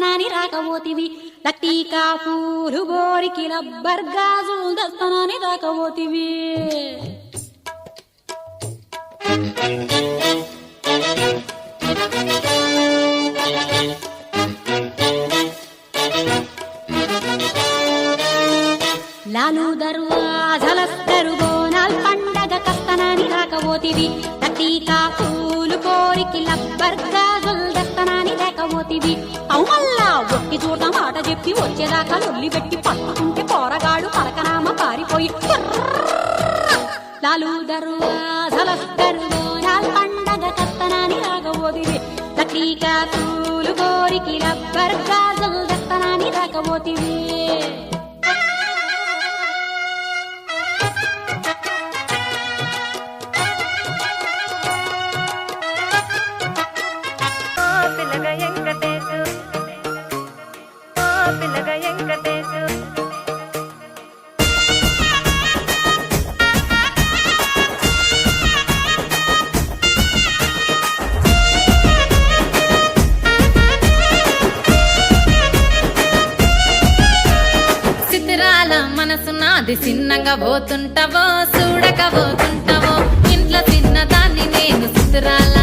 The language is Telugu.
దస్తనాని రాకపోతివి లట్టికా పూలు గోరికి లబ్బర్ గాజులు దస్తనాని రాకపోతివి లాలు దర్వాజలస్తరు బోనాల్ పండగ కస్తనాని రాకపోతివి లట్టికా పూలు కోరికి లబ్బర్ గాజులు దస్తనాని లేకపోతివి అవు మళ్ళా ఒట్టి చూడ మాట చెప్పి వచ్చేదాకా లొల్లి పెట్టి పట్టుకుంటే పోరగాడు పరకనామ పారిపోయి లాలు దర్వాజలస్తరు బోనాల్ పండగ కస్తనాని రాకపోతివి లట్టికా పూలు కోరికి లబ్బర్ గాజులు దస్తనాని రాకపోతివి మనసు నాది చిన్నగా పోతుంటావో చూడక పోతుంటావో ఇంట్లో చిన్నదాన్ని నేను చిత్రాల